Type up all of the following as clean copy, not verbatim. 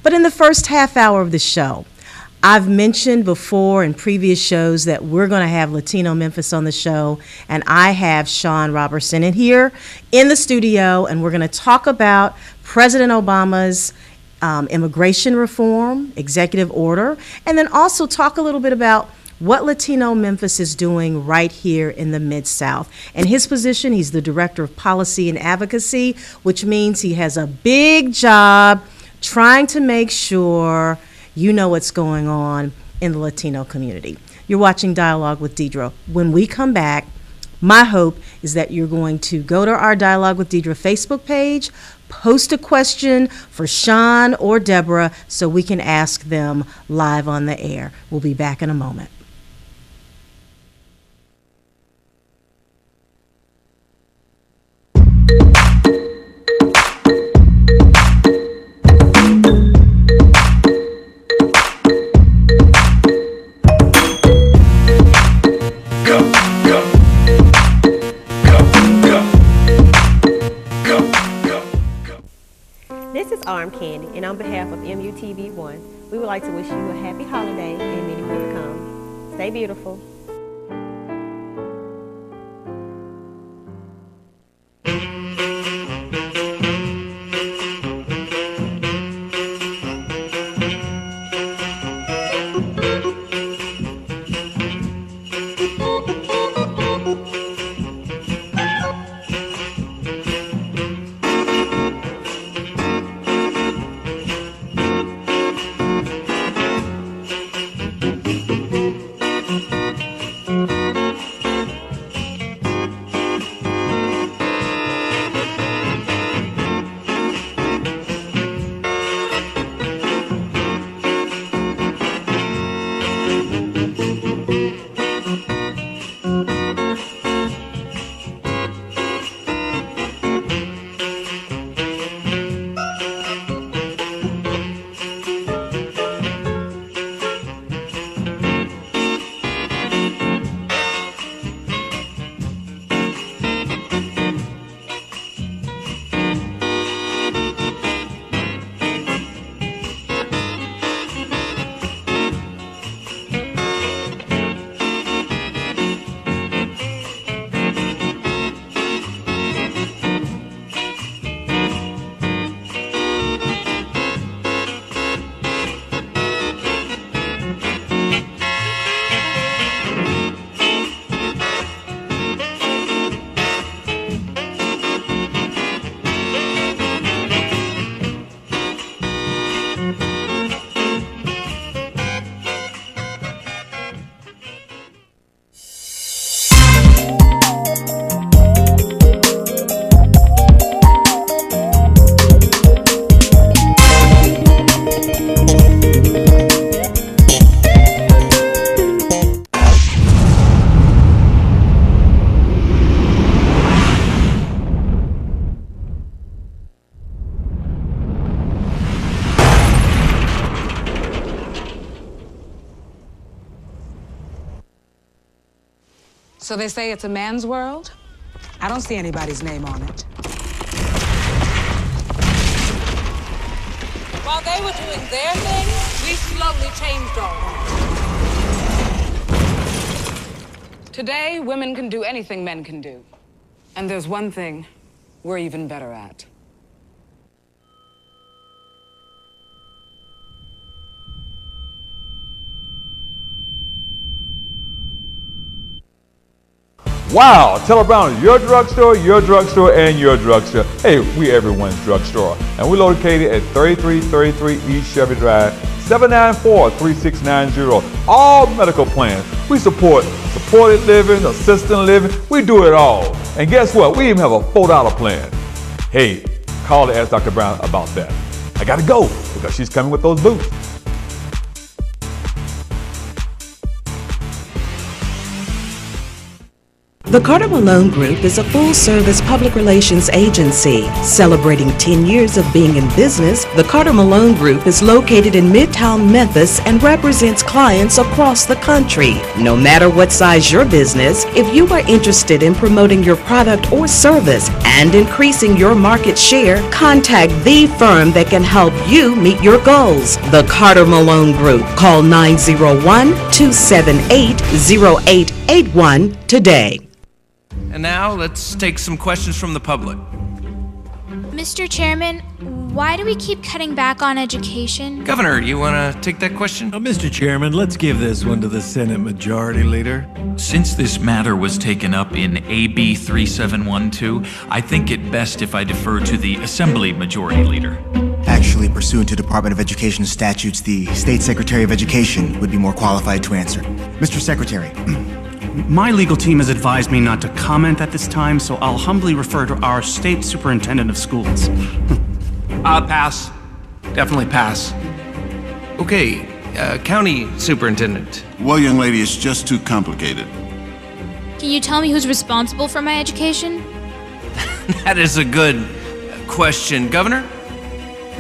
But in the first half hour of the show, I've mentioned before in previous shows that we're going to have Latino Memphis on the show, and I have Shawn Roberson here in the studio, and we're going to talk about President Obama's immigration reform, executive order, and then also talk a little bit about what Latino Memphis is doing right here in the Mid-South. And his position, he's the Director of Policy and Advocacy, which means he has a big job trying to make sure you know what's going on in the Latino community. You're watching Dialogue with Deidre. When we come back, my hope is that you're going to go to our Dialogue with Deidre Facebook page, post a question for Shawn or Debra so we can ask them live on the air. We'll be back in a moment. Candy, and on behalf of MUTV1, we would like to wish you a happy holiday and many more to come. Stay beautiful. So they say it's a man's world? I don't see anybody's name on it. While they were doing their thing, we slowly changed our own. Today, women can do anything men can do. And there's one thing we're even better at. Wow, Teller Brown is your drugstore, and your drugstore. Hey, we everyone's drugstore. And we're located at 3333 East Chevy Drive, 794-3690. All medical plans. We support supported living, assisted living. We do it all. And guess what? We even have a $4 plan. Hey, call to ask Dr. Brown about that. I gotta go because she's coming with those boots. The Carter Malone Group is a full-service public relations agency. Celebrating 10 years of being in business, the Carter Malone Group is located in Midtown Memphis and represents clients across the country. No matter what size your business, if you are interested in promoting your product or service and increasing your market share, contact the firm that can help you meet your goals. The Carter Malone Group. Call 901-278-0881 today. And now, let's take some questions from the public. Mr. Chairman, why do we keep cutting back on education? Governor, you want to take that question? Mr. Chairman, let's give this one to the Senate Majority Leader. Since this matter was taken up in AB 3712, I think it best if I defer to the Assembly Majority Leader. Actually, pursuant to Department of Education statutes, the State Secretary of Education would be more qualified to answer. Mr. Secretary. My legal team has advised me not to comment at this time, so I'll humbly refer to our State Superintendent of Schools. Pass. Definitely pass. Okay, County Superintendent. Well, young lady, it's just too complicated. Can you tell me who's responsible for my education? That is a good question. Governor?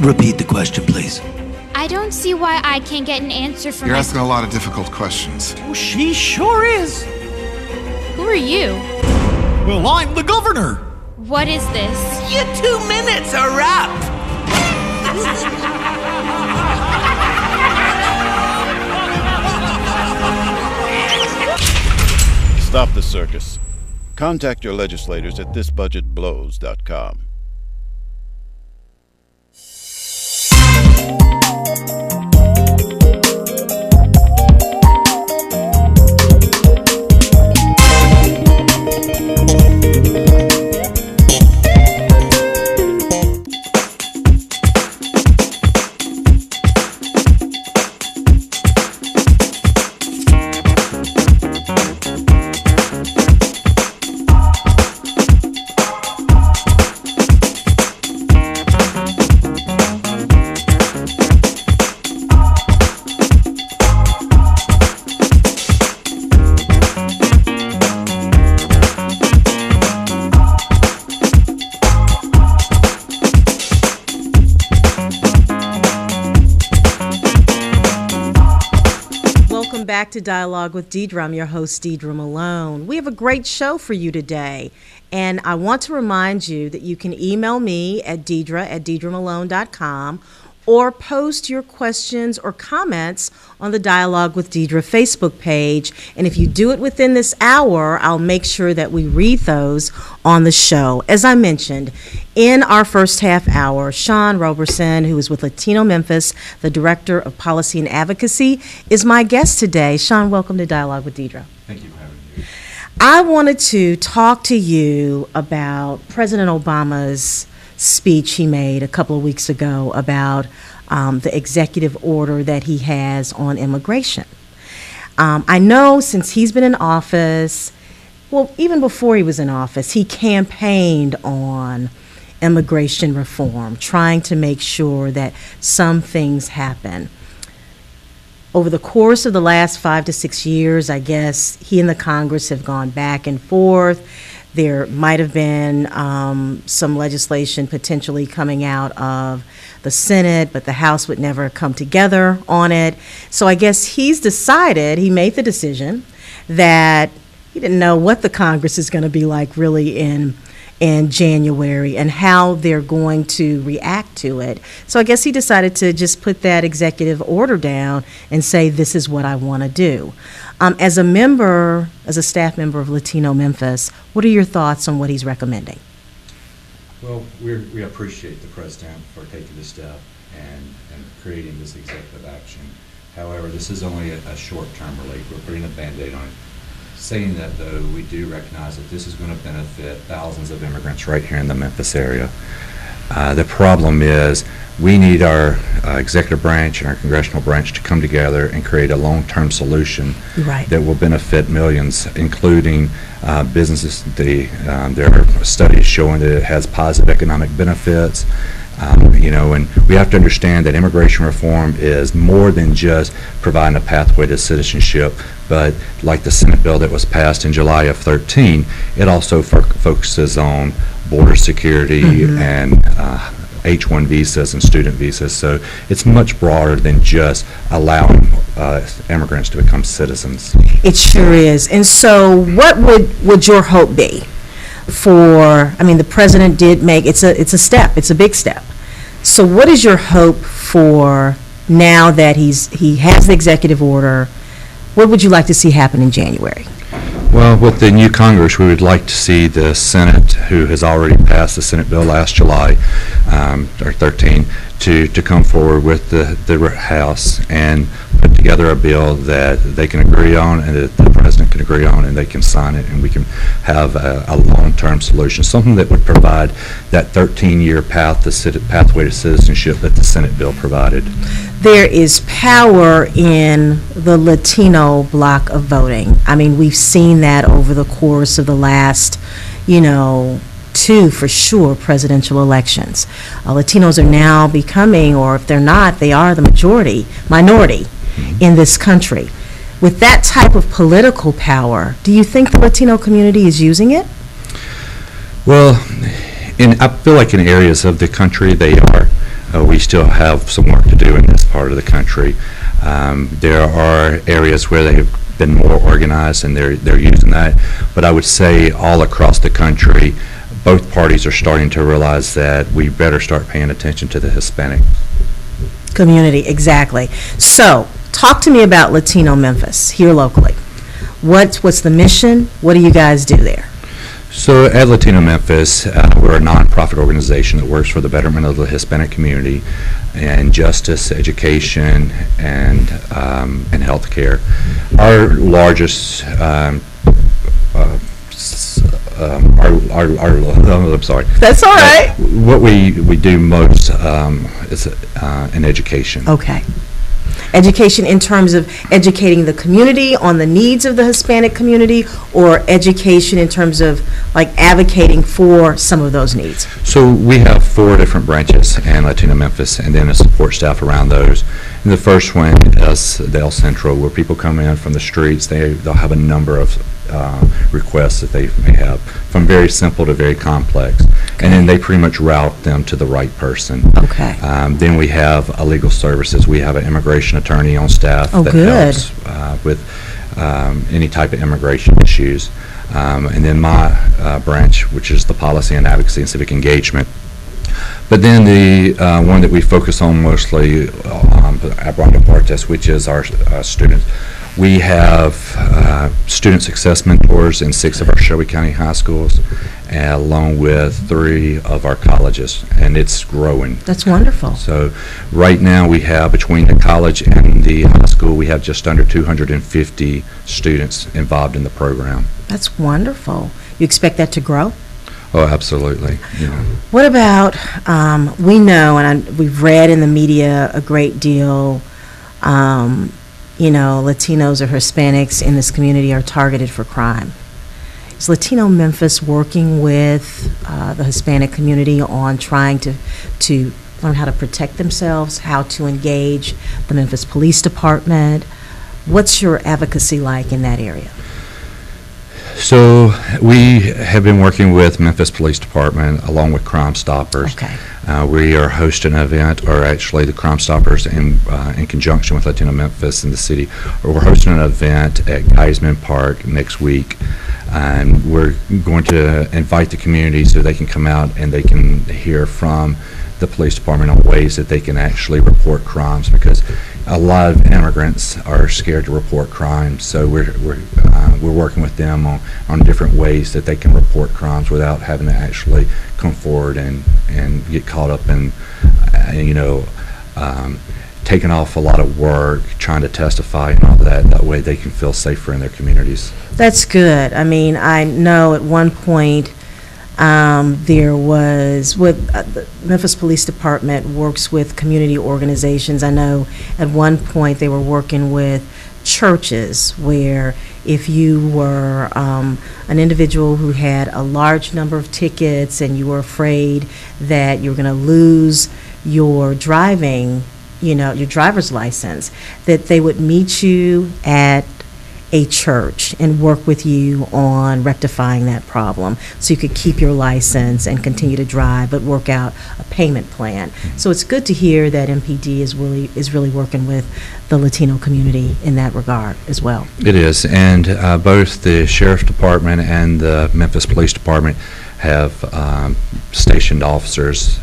Repeat the question, please. I don't see why I can't get an answer from You're asking a lot of difficult questions. Oh, she sure is. Who are you? Well, I'm the governor. What is this? Your 2 minutes are up. Stop the circus. Contact your legislators at thisbudgetblows.com. Back to Dialogue with Deidre. I'm your host, Deidre Malone. We have a great show for you today, and I want to remind you that you can email me at deidre@deidremalone.com or post your questions or comments on the Dialogue with Deidre Facebook page. And if you do it within this hour, I'll make sure that we read those on the show. As I mentioned, in our first half hour, Shawn Roberson, who is with Latino Memphis, the Director of Policy and Advocacy, is my guest today. Shawn, welcome to Dialogue with Deidre. Thank you for having me. I wanted to talk to you about President Obama's speech he made a couple of weeks ago about the executive order that he has on immigration. I know since he's been in office, well, even before he was in office, he campaigned on immigration reform, trying to make sure that some things happen. Over the course of the last 5 to 6 years, I guess he and the Congress have gone back and forth. There might have been some legislation potentially coming out of the Senate, but the House would never come together on it. So I guess he made the decision that he didn't know what the Congress is going to be like really in January and how they're going to react to it. So I guess he decided to just put that executive order down and say, this is what I want to do. As a staff member of Latino Memphis, what are your thoughts on what he's recommending? Well, we appreciate the president for taking this step and creating this executive action. However, this is only a short-term relief. We're putting a Band-Aid on it. Saying that, though, we do recognize that this is going to benefit thousands of immigrants right here in the Memphis area. The problem is we need our executive branch and our congressional branch to come together and create a long-term solution that will benefit millions, including businesses. There are studies showing that it has positive economic benefits. And we have to understand that immigration reform is more than just providing a pathway to citizenship, but like the Senate bill that was passed in July of 13, it also focuses on border security and H-1 visas and student visas. So it's much broader than just allowing immigrants to become citizens. It sure is. And so what would your hope be for, the president did make, it's a step, it's a big step. So what is your hope for now that he has the executive order? What would you like to see happen in January? Well, with the new Congress, we would like to see the Senate, who has already passed the Senate bill last July, or 13, to come forward with the House and put together a bill that they can agree on and that the president can agree on, and they can sign it, and we can have a long-term solution, something that would provide that 13-year pathway to citizenship that the Senate bill provided. There is power in the Latino block of voting. We've seen that over the course of the last, 2 for sure presidential elections. Latinos are now becoming, or if they're not, they are the minority in this country. With that type of political power, do you think the Latino community is using it? Well, I feel like in areas of the country they are. We still have some work to do in this part of the country. There are areas where they have been more organized and they're using that. But I would say all across the country, both parties are starting to realize that we better start paying attention to the Hispanic community. Exactly. So, talk to me about Latino Memphis here locally. What's the mission? What do you guys do there? So at Latino Memphis, we're a nonprofit organization that works for the betterment of the Hispanic community and justice, education, and healthcare. Our largest, I'm sorry. That's all right. What we do most is in education. Okay. Education in terms of educating the community on the needs of the Hispanic community, or education in terms of advocating for some of those needs? So we have 4 different branches in Latino Memphis and then a support staff around those. And the first one is the El Centro, where people come in from the streets. They'll have a number of requests that they may have, from very simple to very complex. Okay. And then they pretty much route them to the right person. Okay. Then we have legal services. We have an immigration attorney on staff that helps with any type of immigration issues. And then my branch, which is the Policy and Advocacy and Civic Engagement. But then the one that we focus on mostly, Abrando Partes, which is our students. We have student success mentors in 6 of our Shelby County high schools, along with 3 of our colleges, and it's growing. That's wonderful. So right now we have, between the college and the high school, we have just under 250 students involved in the program. That's wonderful. You expect that to grow? Oh, absolutely. Yeah. What about, we know, and we've read in the media a great deal, Latinos or Hispanics in this community are targeted for crime. Is Latino Memphis working with the Hispanic community on trying to learn how to protect themselves, how to engage the Memphis Police Department? What's your advocacy like in that area? So we have been working with Memphis Police Department along with Crime Stoppers. Okay. We are hosting an event, or actually the Crime Stoppers in conjunction with Latino Memphis in the city, we're hosting an event at Geisman Park next week. And we're going to invite the community so they can come out and they can hear from the police department on ways that they can actually report crimes, because a lot of immigrants are scared to report crimes. So we're working with them on different ways that they can report crimes without having to actually come forward and get caught up in taking off a lot of work trying to testify and all that. That way they can feel safer in their communities. That's good. I know at one point there was, the Memphis Police Department works with community organizations. I know at one point they were working with churches where if you were an individual who had a large number of tickets and you were afraid that you were going to lose your driving, your driver's license, that they would meet you at a church and work with you on rectifying that problem so you could keep your license and continue to drive but work out a payment plan. So it's good to hear that MPD is really working with the Latino community in that regard as well. It is, and both the Sheriff's Department and the Memphis Police Department have stationed officers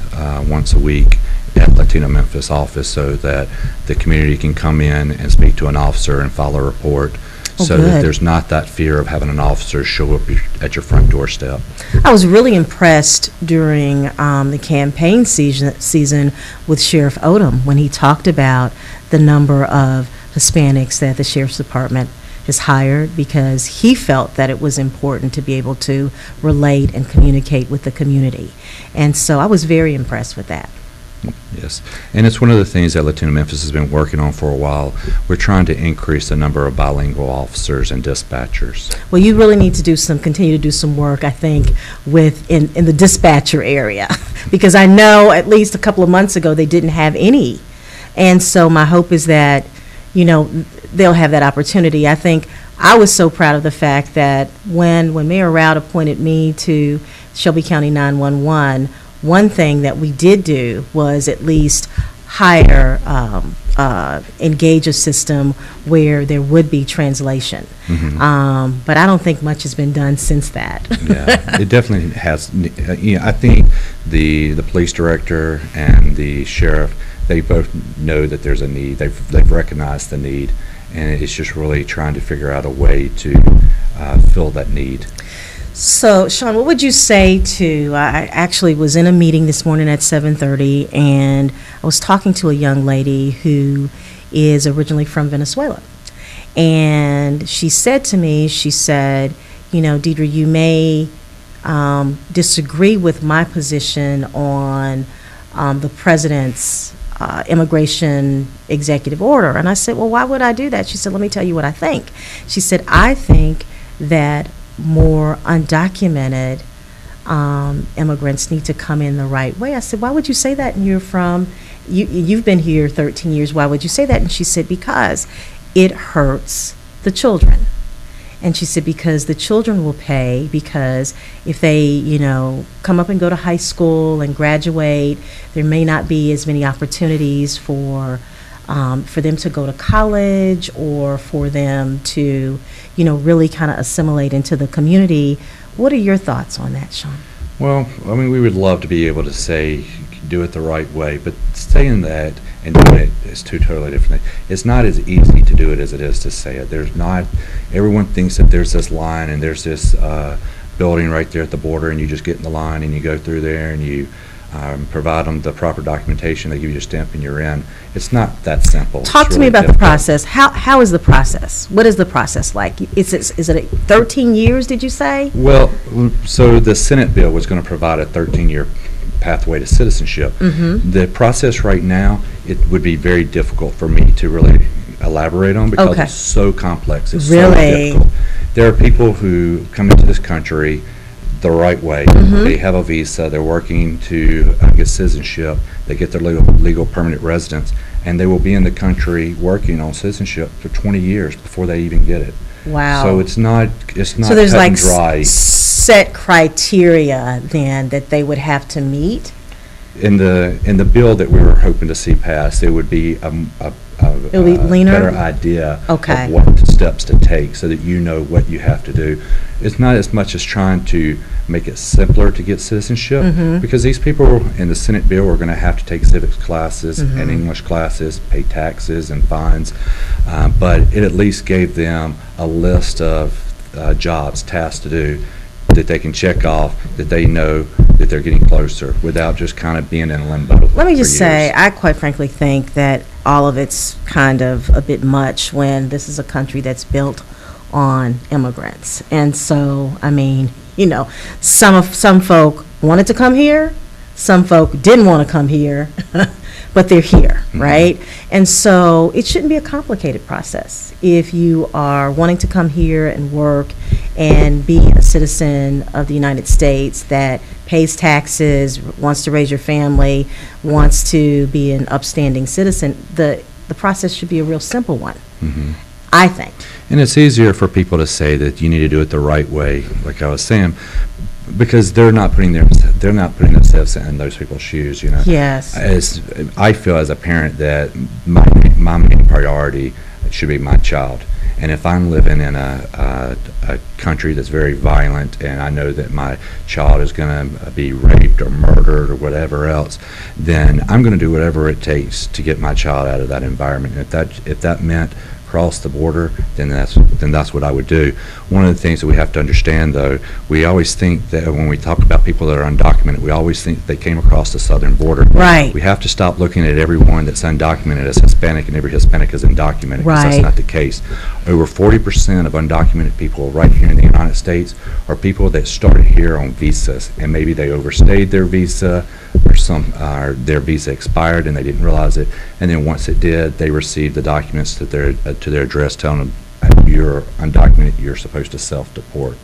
once a week at Latino Memphis office so that the community can come in and speak to an officer and file a report. So that there's not that fear of having an officer show up at your front doorstep. I was really impressed during the campaign season with Sheriff Odom when he talked about the number of Hispanics that the Sheriff's Department has hired, because he felt that it was important to be able to relate and communicate with the community. And so I was very impressed with that. Yes, and it's one of the things that Latino Memphis has been working on for a while. We're trying to increase the number of bilingual officers and dispatchers. Well, you really need to continue to do some work, I think, in the dispatcher area, because I know at least a couple of months ago they didn't have any, and so my hope is that they'll have that opportunity. I think I was so proud of the fact that when Mayor Rout appointed me to Shelby County 911. One thing that we did do was at least hire, engage a system where there would be translation. Mm-hmm. But I don't think much has been done since that. Yeah, it definitely has. I think the police director and the sheriff, they both know that there's a need. They've recognized the need, and it's just really trying to figure out a way to fill that need. So, Shawn, what would you say to, I actually was in a meeting this morning at 7:30, and I was talking to a young lady who is originally from Venezuela. And she said to me, Deidre, you may disagree with my position on the president's immigration executive order. And I said, well, why would I do that? She said, let me tell you what I think. She said, I think that more undocumented immigrants need to come in the right way. I said, why would you say that? And you've been here 13 years. Why would you say that? And she said, because it hurts the children. And she said, because the children will pay, because if they, come up and go to high school and graduate, there may not be as many opportunities for them to go to college or for them to, really kind of assimilate into the community. What are your thoughts on that, Shawn? Well, we would love to be able to say, do it the right way, but saying that and doing it is two totally different things. It's not as easy to do it as it is to say it. Everyone thinks that there's this line and there's this building right there at the border, and you just get in the line and you go through there and you provide them the proper documentation, they give you a stamp and you're in. It's not that simple. Talk to me about the process. How is the process? What is the process like? Is it 13 years, did you say? Well, so the Senate bill was going to provide a 13-year pathway to citizenship. Mm-hmm. The process right now, it would be very difficult for me to really elaborate on because it's so complex. It's so difficult. There are people who come into this country the right way. Mm-hmm. They have a visa, they're working to get citizenship, they get their legal permanent residence, and they will be in the country working on citizenship for 20 years before they even get it. Wow. So it's not so there's cut like and dry. Set criteria then that they would have to meet? In the bill that we were hoping to see passed, it would be a better idea of what steps to take so that you know what you have to do. It's not as much as trying to make it simpler to get citizenship, because these people in the Senate bill are going to have to take civics classes and English classes, pay taxes and fines, but it at least gave them a list of jobs, tasks to do that they can check off, that they know that they're getting closer without just kind of being in limbo. Let me just say, I quite frankly think that all of it's kind of a bit much when this is a country that's built on immigrants. And so, some folk wanted to come here, some folk didn't want to come here, but but they're here, right? And so it shouldn't be a complicated process. If you are wanting to come here and work and be a citizen of the United States that pays taxes, wants to raise your family, wants to be an upstanding citizen, the process should be a real simple one, I think. And it's easier for people to say that you need to do it the right way, like I was saying, because they're not putting themselves in those people's shoes, you know. Yes. As I feel as a parent that my main priority should be my child. And if I'm living in a country that's very violent and I know that my child is going to be raped or murdered or whatever else, then I'm going to do whatever it takes to get my child out of that environment. And if that meant cross the border, then that's what I would do. One of the things that we have to understand, though, we always think that when we talk about people that are undocumented, we always think that they came across the southern border. Right. We have to stop looking at everyone that's undocumented as Hispanic and every Hispanic is undocumented, because that's not the case. Over 40% of undocumented people right here in the United States are people that started here on visas, and maybe they overstayed their visa, or their visa expired and they didn't realize it, and then once it did, they received the documents to their address telling them, you're undocumented, you're supposed to self-deport.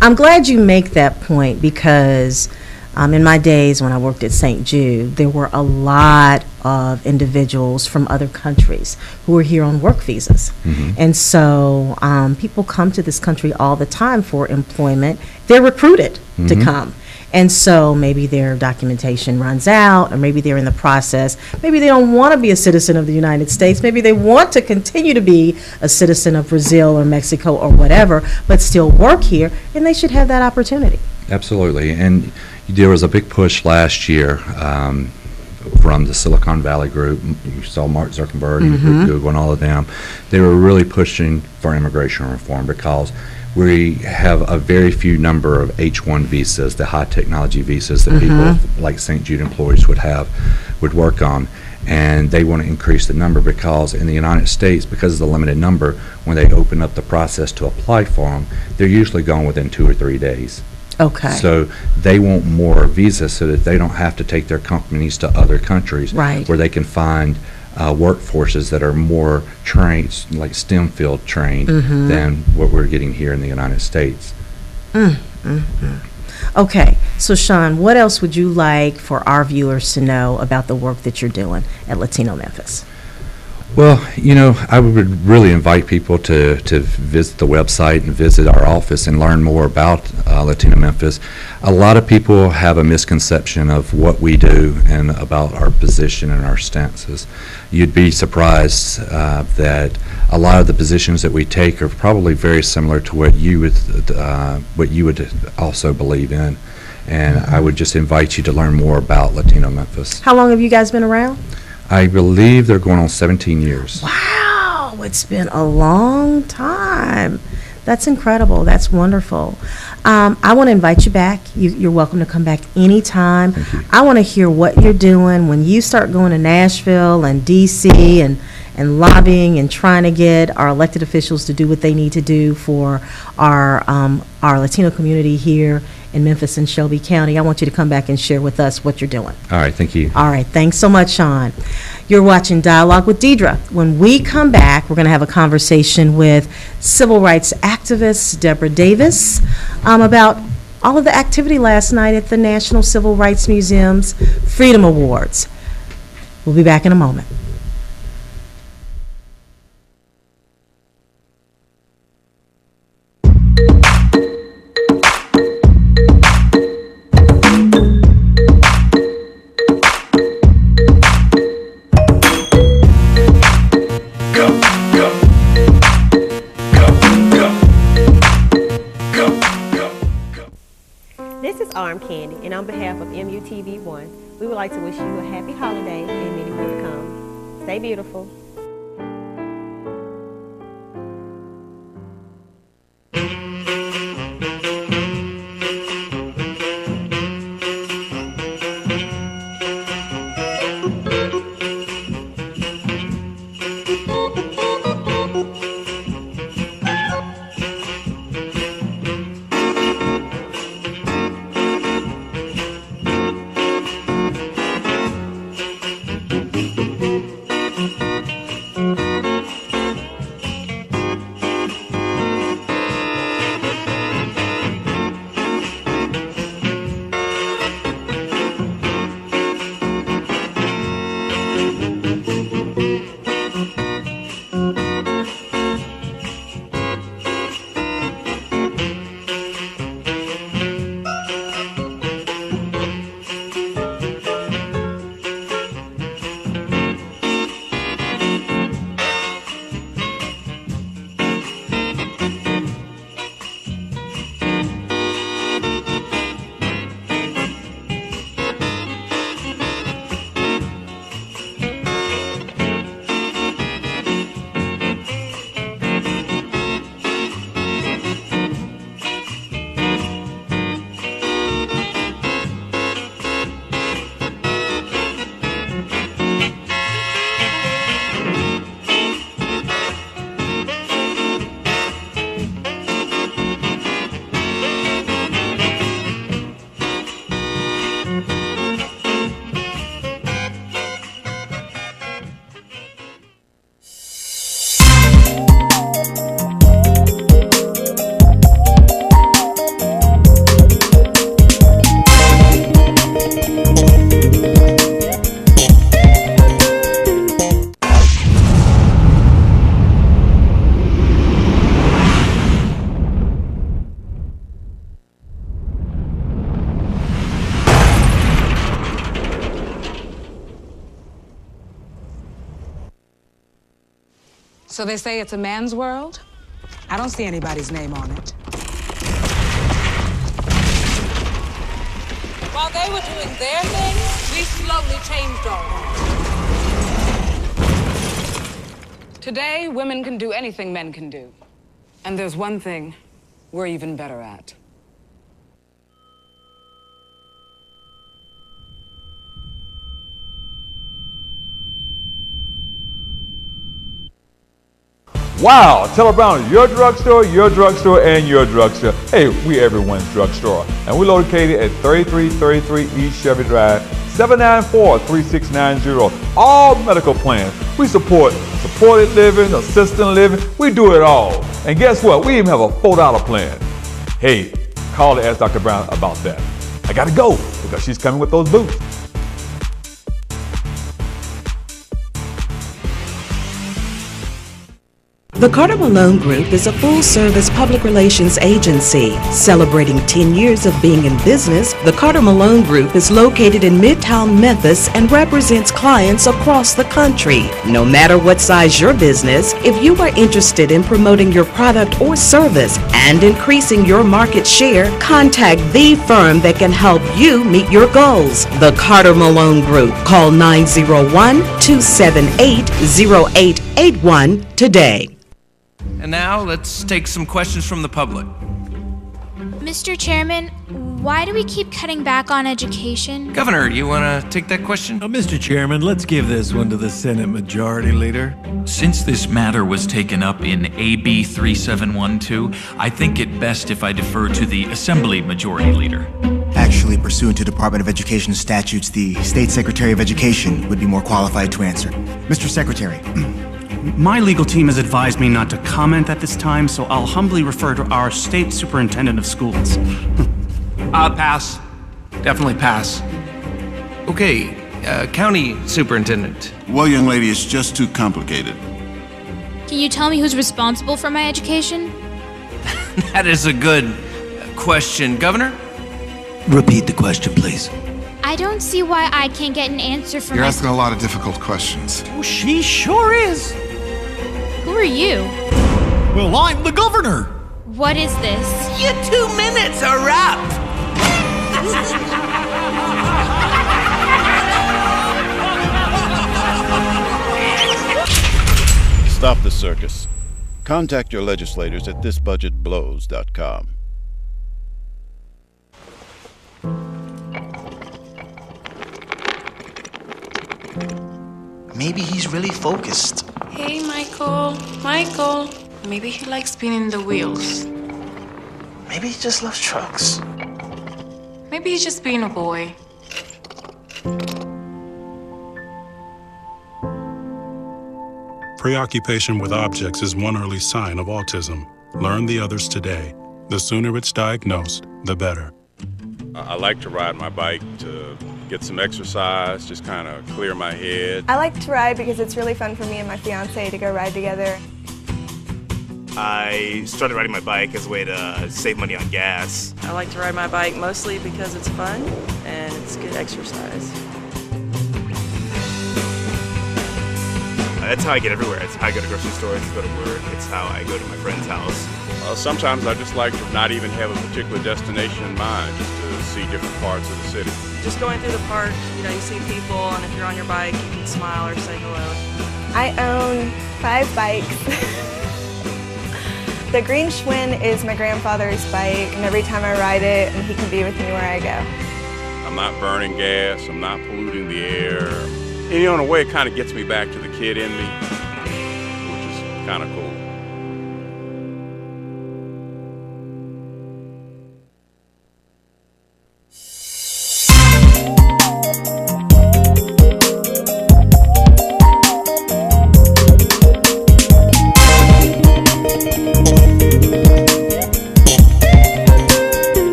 I'm glad you make that point, because in my days when I worked at St. Jude, there were a lot of individuals from other countries who were here on work visas. And so people come to this country all the time for employment. They're recruited to come. And so maybe their documentation runs out, or maybe they're in the process. Maybe they don't want to be a citizen of the United States. Maybe they want to continue to be a citizen of Brazil or Mexico or whatever, but still work here, and they should have that opportunity. Absolutely. And there was a big push last year from the Silicon Valley group. You saw Mark Zuckerberg and Google and all of them. They were really pushing for immigration reform, because we have a very few number of H-1 visas, the high technology visas that people like St. Jude employees would work on. And they want to increase the number, because in the United States, because of the limited number, when they open up the process to apply for them, they're usually gone within 2 or 3 days. Okay. So they want more visas so that they don't have to take their companies to other countries where they can find workforces that are more trained, like STEM field trained, than what we're getting here in the United States. Okay, so Shawn, what else would you like for our viewers to know about the work that you're doing at Latino Memphis? Well, you know, I would really invite people to visit the website and visit our office and learn more about Latino Memphis. A lot of people have a misconception of what we do and about our position and our stances. You'd be surprised that a lot of the positions that we take are probably very similar to what you would also believe in. And I would just invite you to learn more about Latino Memphis. How long have you guys been around? I believe they're going on 17 years. Wow, it's been a long time. That's incredible. That's wonderful. I want to invite you back. You're welcome to come back anytime. I want to hear what you're doing when you start going to Nashville and D.C. and lobbying and trying to get our elected officials to do what they need to do for our Latino community here in Memphis and Shelby County. I want you to come back and share with us what you're doing. All right, thank you. All right, thanks so much, Shawn. You're watching Dialogue with Deidre. When we come back, we're going to have a conversation with civil rights activist Debra Davis about all of the activity last night at the National Civil Rights Museum's Freedom Awards. We'll be back in a moment. And on behalf of MUTV1, we would like to wish you a happy holiday and many more to come. Stay beautiful. So they say it's a man's world? I don't see anybody's name on it. While they were doing their thing, we slowly changed our world. Today, women can do anything men can do. And there's one thing we're even better at. Wow, Teller Brown is your drugstore, and your drugstore. Hey, we everyone's drugstore. And we're located at 3333 East Chevy Drive, 794-3690. All medical plans. We support supported living, assisted living. We do it all. And guess what? We even have a $4 plan. Hey, call and ask Dr. Brown about that. I gotta go because she's coming with those boots. The Carter Malone Group is a full-service public relations agency. Celebrating 10 years of being in business, the Carter Malone Group is located in Midtown Memphis and represents clients across the country. No matter what size your business, if you are interested in promoting your product or service and increasing your market share, contact the firm that can help you meet your goals. The Carter Malone Group. Call 901-278-0881 today. And now, let's take some questions from the public. Mr. Chairman, why do we keep cutting back on education? Governor, you want to take that question? Mr. Chairman, let's give this one to the Senate Majority Leader. Since this matter was taken up in AB 3712, I think it best if I defer to the Assembly Majority Leader. Actually, pursuant to Department of Education statutes, the State Secretary of Education would be more qualified to answer. Mr. Secretary. My legal team has advised me not to comment at this time, so I'll humbly refer to our State Superintendent of Schools. Pass. Definitely pass. Okay, County Superintendent. Well, young lady, it's just too complicated. Can you tell me who's responsible for my education? That is a good question. Governor? Repeat the question, please. I don't see why I can't get an answer from You're asking a lot of difficult questions. Oh, she sure is. Who are you? Well, I'm the governor. What is this? Your 2 minutes are up. Stop the circus. Contact your legislators at thisbudgetblows.com. Maybe he's really focused. Hey, Michael. Michael. Maybe he likes spinning the wheels. Maybe he just loves trucks. Maybe he's just being a boy. Preoccupation with objects is one early sign of autism. Learn the others today. The sooner it's diagnosed, the better. I like to ride my bike to get some exercise, just kind of clear my head. I like to ride because it's really fun for me and my fiance to go ride together. I started riding my bike as a way to save money on gas. I like to ride my bike mostly because it's fun and it's good exercise. That's how I get everywhere. It's how I go to grocery stores, it's go to work, it's how I go to my friend's house. Sometimes I just like to not even have a particular destination in mind, just to see different parts of the city. Just going through the park, you know, you see people, and if you're on your bike, you can smile or say hello. I own 5 bikes. The green Schwinn is my grandfather's bike, and every time I ride it, he can be with me where I go. I'm not burning gas, I'm not polluting the air. And you know, in a way, it kind of gets me back to the kid in me, which is kind of cool.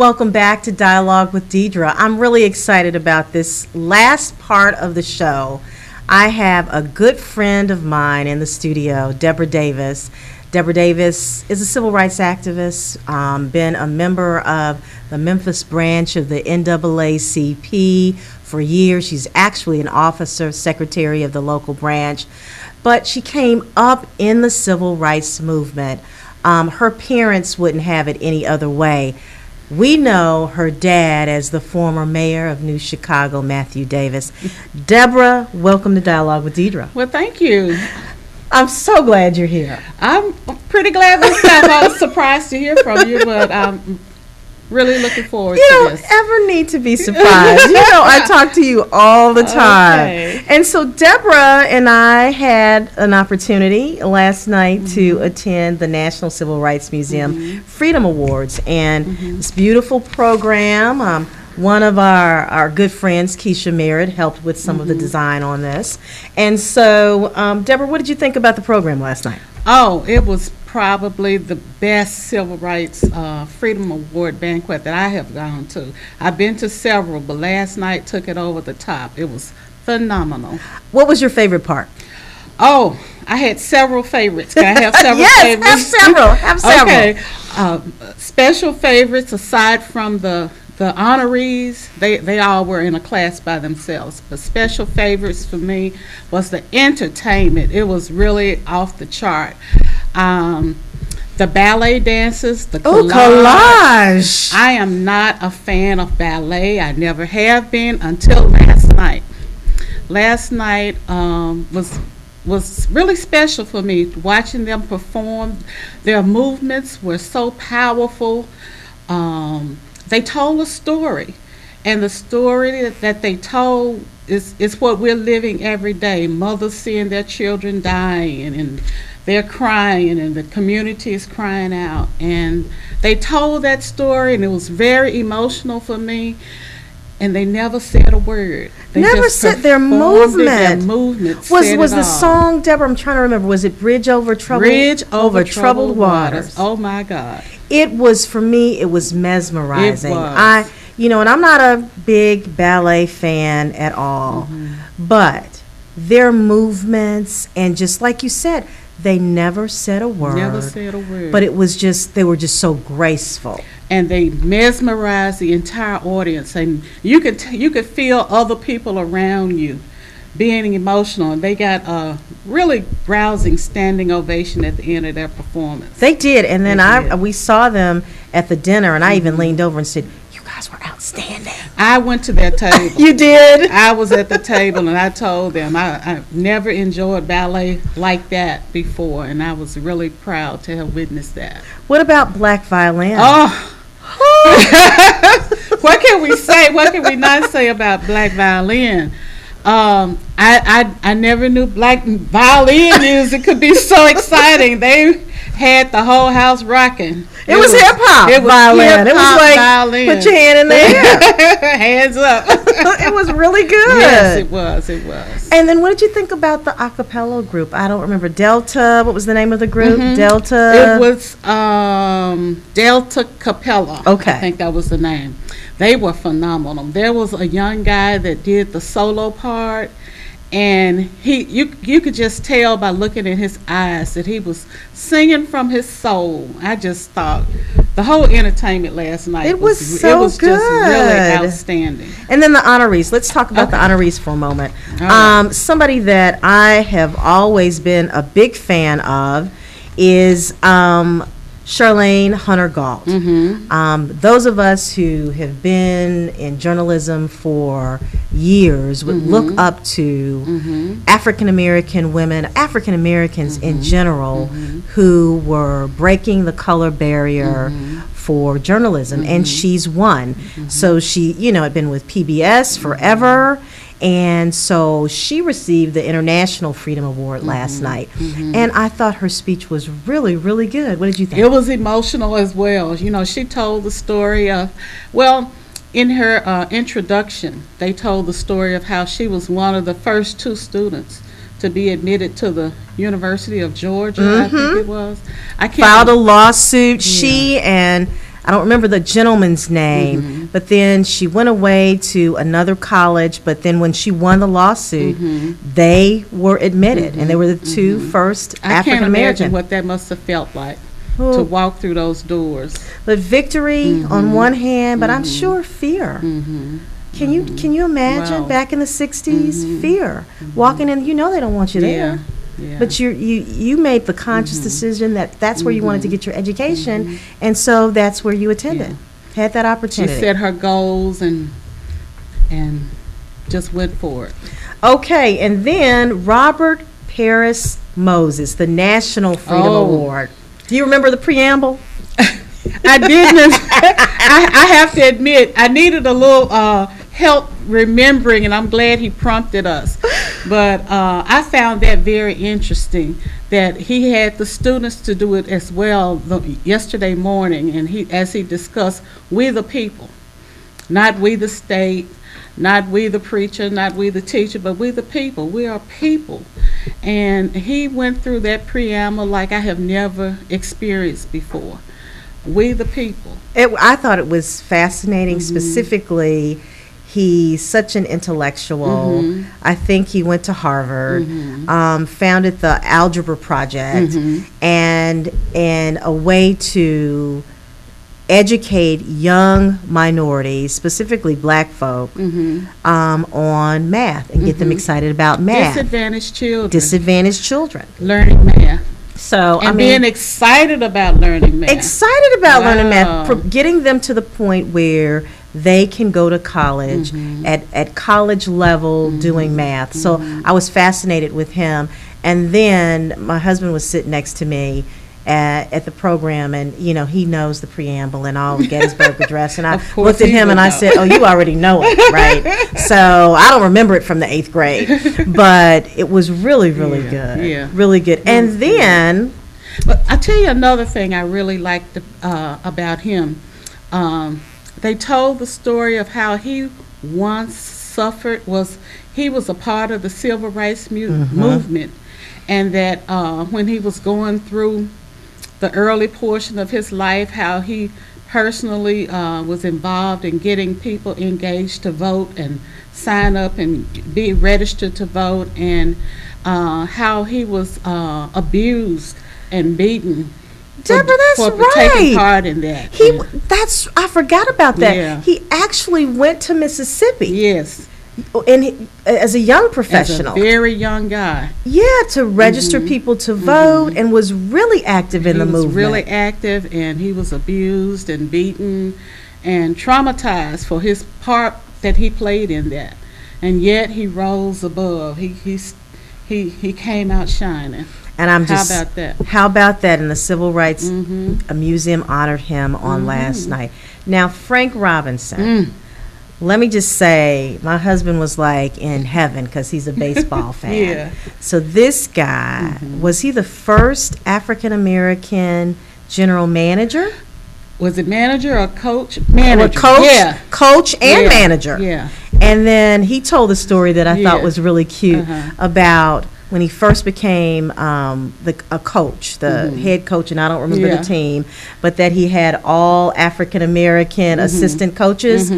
Welcome back to Dialogue with Deidre. I'm really excited about this last part of the show. I have a good friend of mine in the studio, Debra Davis. Deborah Davis is a civil rights activist, been a member of the Memphis branch of the NAACP for years. She's actually an officer, secretary of the local branch, but she came up in the civil rights movement. Her parents wouldn't have it any other way. We know her dad as the former mayor of New Chicago, Matthew Davis. Debra, welcome to Dialogue with Deidre. Well, thank you. I'm so glad you're here. I'm pretty glad this time. I was surprised to hear from you, but I'm really looking forward to this. You don't ever need to be surprised. You know, I talk to you all the time. Okay. And so Debra and I had an opportunity last night to attend the National Civil Rights Museum Freedom Awards. And this beautiful program, one of our good friends, Keisha Merritt, helped with some of the design on this. And so, Debra, what did you think about the program last night? Oh, it was probably the best Civil Rights Freedom Award banquet that I have gone to. I've been to several, but last night took it over the top. It was phenomenal. What was your favorite part? Oh, I had several favorites. Can I have several yes, favorites? have several. Have several. Okay. Special favorites aside from the honorees, they all were in a class by themselves. But special favorites for me was the entertainment. It was really off the chart. The ballet dances, the collage. Collage. I am not a fan of ballet. I never have been until last night. Last night was really special for me, watching them perform. Their movements were so powerful. They told a story, and the story that they told is what we're living every day. Mothers seeing their children dying, and they're crying, and the community is crying out. And they told that story, and it was very emotional for me. And they never said a word. They never just said their movement. Their movement was the song, Debra? I'm trying to remember. Was it Bridge Over Troubled Waters? Oh my God! It was, for me. It was mesmerizing. It was. And I'm not a big ballet fan at all, but their movements, and just like you said, they never said a word. Never said a word. But it was just, they were just so graceful. And they mesmerized the entire audience, and you could feel other people around you being emotional, and they got a really rousing standing ovation at the end of their performance. They did, and then we saw them at the dinner, and I even leaned over and said, "You guys were outstanding." I went to their table. You did? I was at the table, and I told them I never enjoyed ballet like that before, and I was really proud to have witnessed that. What about black violin? Oh. What can we say? What can we not say about black violin? I never knew black violin music could be so exciting. They had the whole house rocking. It was hip hop violin. It was like violin. Put your hand in the air, hands up. It was really good. Yes, it was. It was. And then, what did you think about the a cappella group? I don't remember. Delta. What was the name of the group? Delta. It was Delta Capella. Okay, I think that was the name. They were phenomenal. There was a young guy that did the solo part, and you could just tell by looking in his eyes that he was singing from his soul. I just thought the whole entertainment last night it was good. Just really outstanding. And then the honorees. Let's talk about the honorees for a moment. Right. Somebody that I have always been a big fan of is Charlene Hunter Galt. Those of us who have been in journalism for years would look up to African American women, African Americans in general, who were breaking the color barrier for journalism, and she's one. So she, had been with PBS forever. And so she received the International Freedom Award last night. And I thought her speech was really, really good. What did you think? It was emotional as well. She told the story of, in her introduction, they told the story of how she was one of the first 2 students to be admitted to the University of Georgia, I think it was. Filed a lawsuit. Yeah. She and I don't remember the gentleman's name, but then she went away to another college, but then when she won the lawsuit, they were admitted, and they were the two first African American. I can't imagine what that must have felt like to walk through those doors. But victory on one hand, but I'm sure fear. Can you imagine back in the 60s, fear, walking in, you know they don't want you there. Yeah. But you made the conscious decision that that's where you wanted to get your education, and so that's where you attended, had that opportunity. She set her goals and just went for it. Okay, and then Robert Paris Moses, the National Freedom Award. Do you remember the preamble? I didn't. I have to admit, I needed a little help remembering, and I'm glad he prompted us. But I found that very interesting, that he had the students to do it as well yesterday morning, and as he discussed, we the people, not we the state, not we the preacher, not we the teacher, but we the people. We are people. And he went through that preamble like I have never experienced before. We the people. I thought it was fascinating, specifically. He's such an intellectual. I think he went to Harvard, founded the Algebra Project, and a way to educate young minorities, specifically black folk, on math and get them excited about math. Disadvantaged children. Learning math. So being excited about learning math. Excited about learning math, getting them to the point where they can go to college at college level doing math. So I was fascinated with him. And then my husband was sitting next to me at the program, and he knows the preamble and all the Gettysburg Address, and I looked at him and I said, "Oh, you already know it, right?" So I don't remember it from the 8th grade, but it was really good, really good. And then, but I tell you another thing I really liked about him. They told the story of how he once suffered. He was a part of the civil rights movement, and that when he was going through the early portion of his life, how he personally was involved in getting people engaged to vote and sign up and be registered to vote, and how he was abused and beaten. Deborah, that's right. Taking part in that. I forgot about that. Yeah. He actually went to Mississippi. Yes. And as a young professional. As a very young guy. Yeah, to register people to vote, and was really active in the movement. He was really active, and he was abused and beaten and traumatized for his part that he played in that. And yet he rose above. He came out shining. And how about that? How about that? And the Civil Rights Museum honored him on last night. Now, Frank Robinson, let me just say, my husband was like in heaven because he's a baseball fan. Yeah. So this guy, was he the first African American general manager? Was it manager or coach? Manager. Coach and manager. Yeah. And then he told a story that I thought was really cute about when he first became a coach, the head coach, and I don't remember the team, but that he had all African American assistant coaches,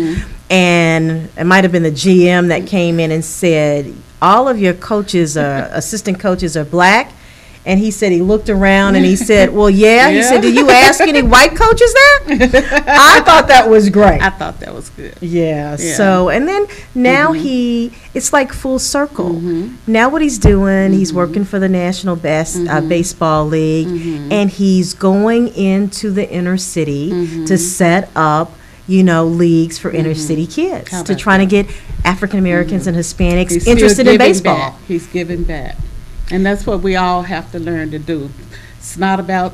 and it might have been the GM that came in and said, all of your coaches, assistant coaches, are black. And he said he looked around and he said, well, yeah. He said, did you ask any white coaches that? I thought that was great. I thought that was good. Yeah. So, and then now it's like full circle. Now what he's doing, he's working for the National Baseball League, and he's going into the inner city to set up, leagues for inner city kids to try to get African Americans and Hispanics interested in baseball. He's giving back. And that's what we all have to learn to do. It's not about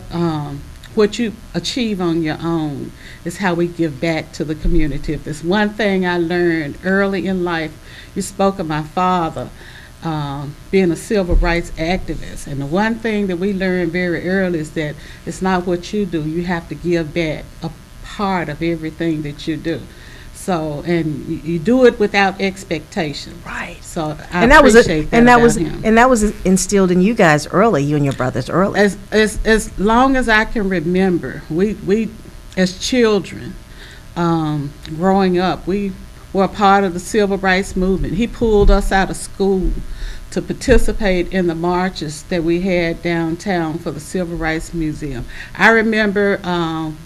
what you achieve on your own. It's how we give back to the community. If there's one thing I learned early in life, you spoke of my father being a civil rights activist. And the one thing that we learned very early is that it's not what you do. You have to give back a part of everything that you do. So, and you do it without expectation. Right. So I appreciate that. And that was instilled in you guys early, you and your brothers early. As long as I can remember, we as children, growing up, we were a part of the civil rights movement. He pulled us out of school to participate in the marches that we had downtown for the Civil Rights Museum. I remember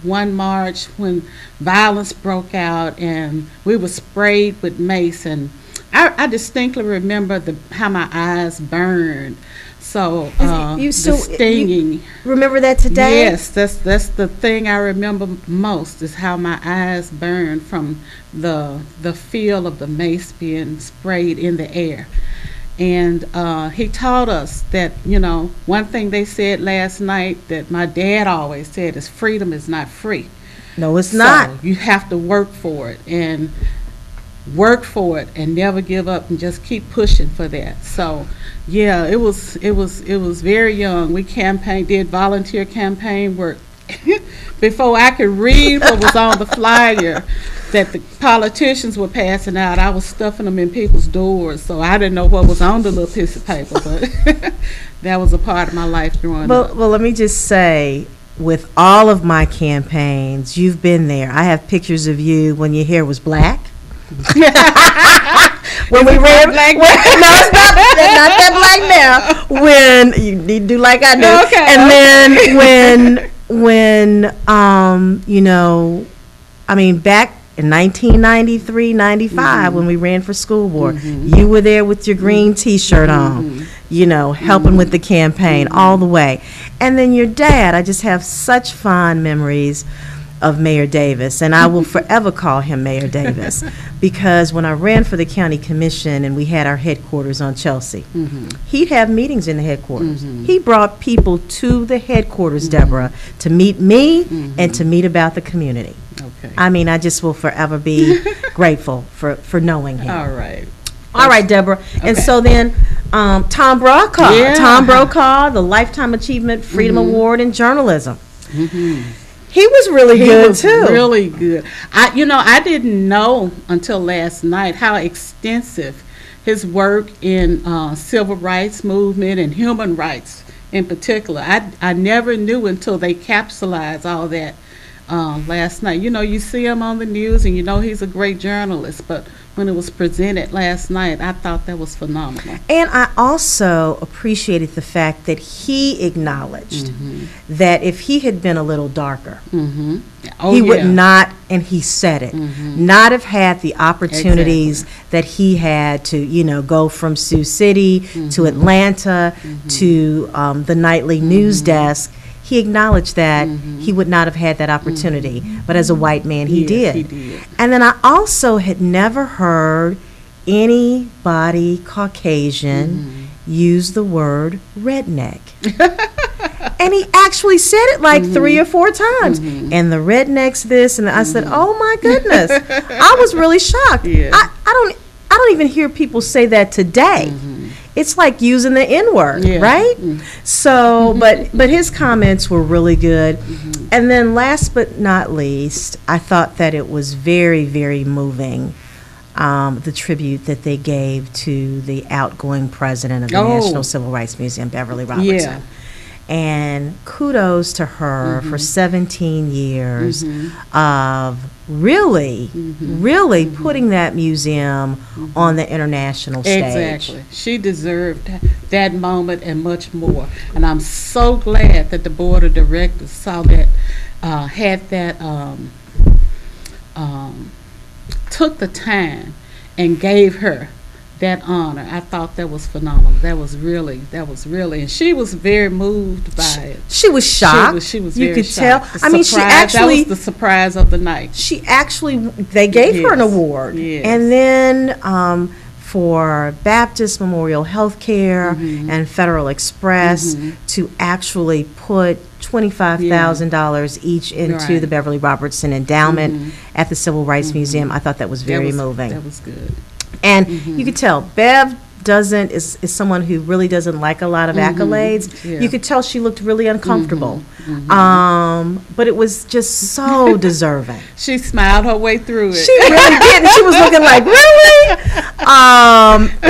one march when violence broke out and we were sprayed with mace, and I distinctly remember how my eyes burned. So the stinging. You remember that today? Yes, that's the thing I remember most, is how my eyes burned from the feel of the mace being sprayed in the air. And he taught us that, one thing they said last night that my dad always said is freedom is not free. No, it's not. You have to work for it and never give up and just keep pushing for that. So yeah, it was very young. We did volunteer campaign work before I could read what was on the flyer that the politicians were passing out. I was stuffing them in people's doors, so I didn't know what was on the little piece of paper, but that was a part of my life growing up. Well, let me just say, with all of my campaigns, you've been there. I have pictures of you when your hair was black. When we ran, black? No, it's not that black now. When you need to do like I do, okay, and then when back in 1993, 95, when we ran for school board, you were there with your green T-shirt on, helping with the campaign all the way. And then your dad, I just have such fond memories of Mayor Davis, and I will forever call him Mayor Davis, because when I ran for the county commission and we had our headquarters on Chelsea, he'd have meetings in the headquarters. He brought people to the headquarters, Debra, to meet me and to meet about the community. Okay. I just will forever be grateful for knowing him. All right. All right, Debra. Okay. And so then Tom Brokaw. Yeah. Tom Brokaw, the Lifetime Achievement Freedom Award in Journalism. He was really good too. Really good. I didn't know until last night how extensive his work in civil rights movement and human rights in particular. I never knew until they capsulized all that last night. You see him on the news and he's a great journalist, but when it was presented last night, I thought that was phenomenal. And I also appreciated the fact that he acknowledged that if he had been a little darker, he would not, and he said it, not have had the opportunities that he had to, go from Sioux City to Atlanta to the nightly news desk. He acknowledged that he would not have had that opportunity, but as a white man, he did. He did. And then I also had never heard anybody Caucasian use the word redneck. And he actually said it like 3 or 4 times. And the rednecks this, and I said, oh my goodness. I was really shocked. Yeah. I don't even hear people say that today. It's like using the N-word, right? So, but his comments were really good. And then last but not least, I thought that it was very, very moving, the tribute that they gave to the outgoing president of the National Civil Rights Museum, Beverly Robertson. And kudos to her for 17 years of really putting that museum on the international stage. Exactly. She deserved that moment and much more. And I'm so glad that the board of directors saw that, had that, took the time and gave her that honor. I thought that was phenomenal. That was really, and she was very moved by it. She was shocked. She was you very could shocked. tell. She actually, that was the surprise of the night. They gave her an award. Yes. And then for Baptist Memorial Healthcare and Federal Express to actually put $25,000 each into the Beverly Robertson Endowment at the Civil Rights Museum. I thought that was very moving. That was good. And you could tell Bev is someone who really doesn't like a lot of accolades. You could tell she looked really uncomfortable. But it was just so deserving. She smiled her way through it. She really did. And she was looking like, really?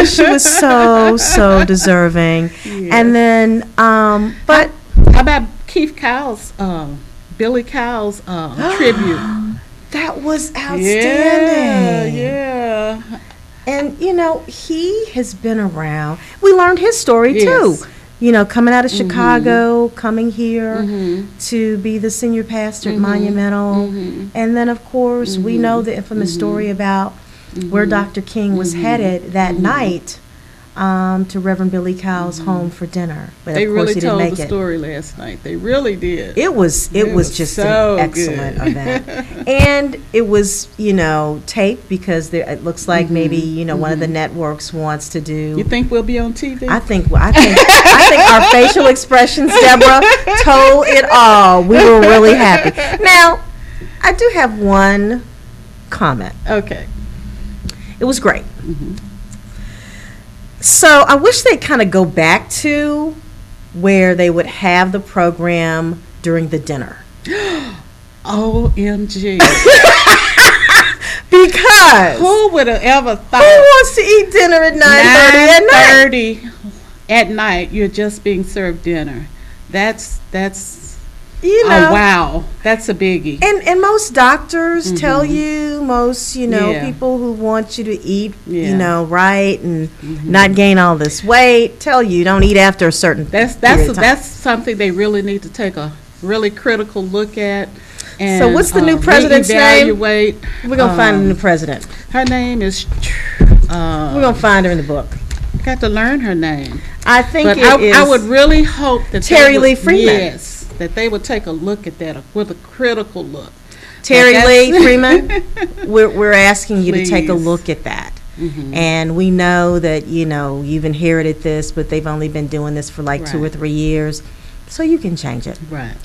She was so deserving. And then, but how about Keith Kyle's Billy Cowell's tribute. That was outstanding. Yeah. And, you know, he has been around. We learned his story, Yes. too. You know, coming out of Chicago, coming here to be the senior pastor at Monumental. And then, of course, we know the infamous story about where Dr. King was headed that night to Reverend Billy Cowell's home for dinner. But They of course really he didn't told make the it. story last night. They really did. It was just so an excellent good. event. And it was, you know, taped because it looks like maybe, you know, one of the networks wants to do. You think we'll be on TV? I think our facial expressions, Deborah, told it all. We were really happy. Now, I do have one comment. Okay. It was great. So I wish they'd kind of go back to where they would have the program during the dinner. OMG. Because who would have ever thought? Who wants to eat dinner at 9:30 at night? 9:30 at night, you're just being served dinner. That's you know, oh, wow, that's a biggie. And most doctors tell you, most, you know, people who want you to eat, you know, right and not gain all this weight, tell you don't eat after a certain period of time. That's something they really need to take a really critical look at. And, so what's the new president's name? We're gonna find a new president. Her name is. We're gonna find her in the book. Got to learn her name. I think I would really hope that Terry Lee Freeman. Yes, that they would take a look at that with a critical look. Terry Lee Freeman, we're asking you to take a Please. look at that. And we know that, you know, you've inherited this, but they've only been doing this for like 2 or 3 years, so you can change it. Right.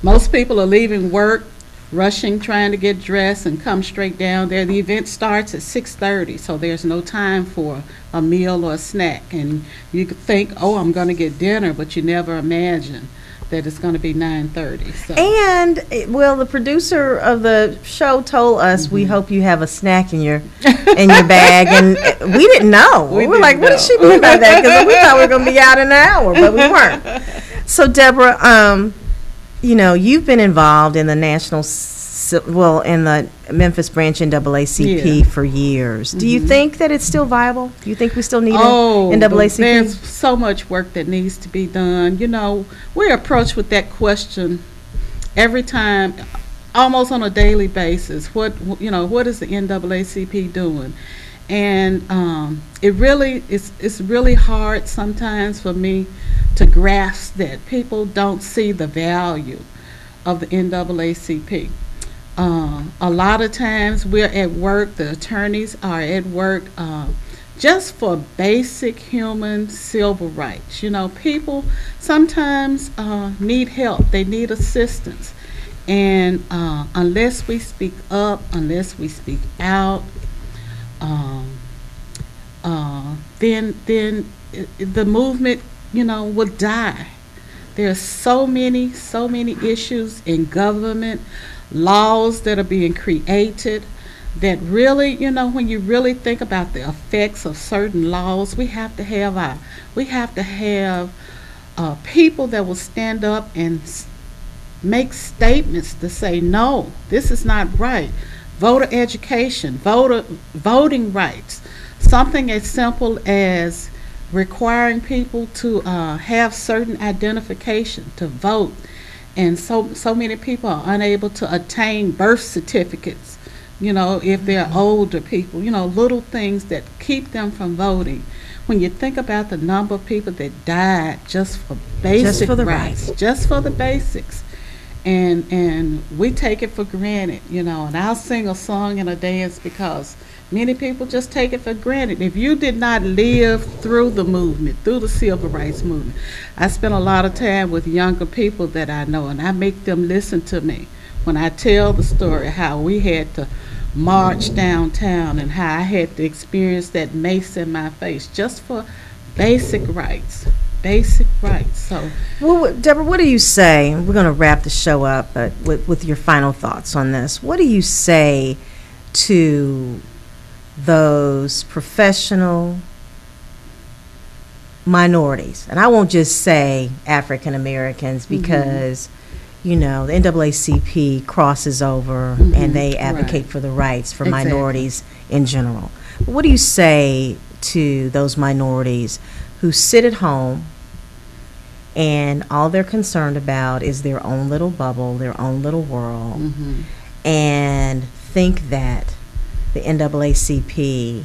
Most people are leaving work, rushing, trying to get dressed and come straight down there. The event starts at 6:30, so there's no time for a meal or a snack. And you could think, oh, I'm going to get dinner, but you never imagine that it's going to be 9:30. So. And, well, the producer of the show told us, we hope you have a snack in your bag, and we didn't know. We were like, what did she mean by that? Because we thought we were going to be out in an hour, but we weren't. So, Deborah, you know, you've been involved in the in the Memphis branch NAACP for years. Do you think that it's still viable? Do you think we still need an NAACP? There's so much work that needs to be done. You know, we're approached with that question every time, almost on a daily basis. What is the NAACP doing? And it's really hard sometimes for me to grasp that people don't see the value of the NAACP. A lot of times we're at work, the attorneys are at work just for basic human civil rights. You know, people sometimes need help, they need assistance. And unless we speak up, unless we speak out, then the movement, you know, will die. There are so many issues in government, laws that are being created that really, you know, when you really think about the effects of certain laws, we have to have people that will stand up and make statements to say, no, this is not right. Voter education, voting rights, something as simple as requiring people to have certain identification to vote. And so many people are unable to obtain birth certificates, you know, if they're older people, you know, little things that keep them from voting. When you think about the number of people that died just for basic rights, just for the basics, and we take it for granted, you know, and I'll sing a song and a dance because many people just take it for granted. If you did not live through the movement, through the civil rights movement, I spend a lot of time with younger people that I know, and I make them listen to me when I tell the story how we had to march downtown and how I had to experience that mace in my face just for basic rights. Basic rights. So, well, Deborah, what do you say? We're going to wrap the show up, but with your final thoughts on this. What do you say to those professional minorities? And I won't just say African Americans because, the NAACP crosses over and they advocate for the rights for minorities in general. What do you say to those minorities who sit at home and all they're concerned about is their own little bubble, their own little world, and think that the NAACP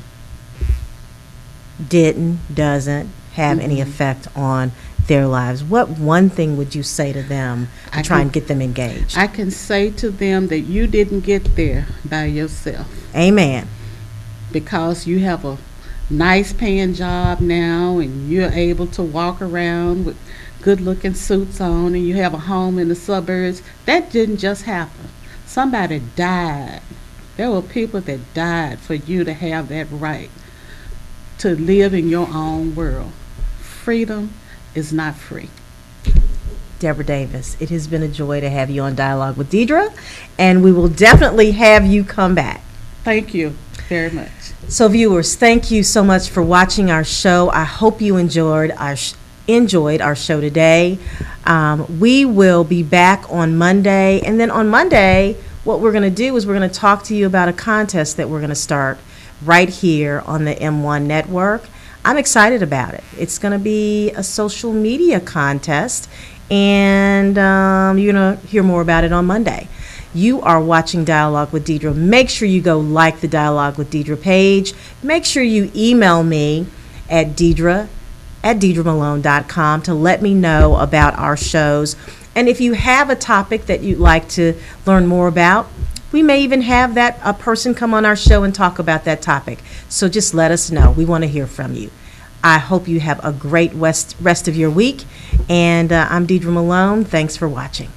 doesn't have any effect on their lives? What one thing would you say to them to try and get them engaged? I can say to them that you didn't get there by yourself. Amen. Because you have a nice paying job now and you're able to walk around with good looking suits on and you have a home in the suburbs. That didn't just happen. Somebody died. There were people that died for you to have that right to live in your own world. Freedom is not free. Debra Davis, it has been a joy to have you on Dialogue with Deidre, and we will definitely have you come back. Thank you very much. So viewers, thank you so much for watching our show. I hope you enjoyed our show today. We will be back on Monday, and then on Monday, what we're going to do is we're going to talk to you about a contest that we're going to start right here on the M1 network. I'm excited about it. It's going to be a social media contest, and you're going to hear more about it on Monday. You are watching Dialogue with Deidre. Make sure you go like the Dialogue with Deidre page. Make sure you email me at deidre@deidremalone.com to let me know about our shows. And if you have a topic that you'd like to learn more about, we may even have a person come on our show and talk about that topic. So just let us know. We want to hear from you. I hope you have a great rest of your week. And I'm Deidre Malone. Thanks for watching.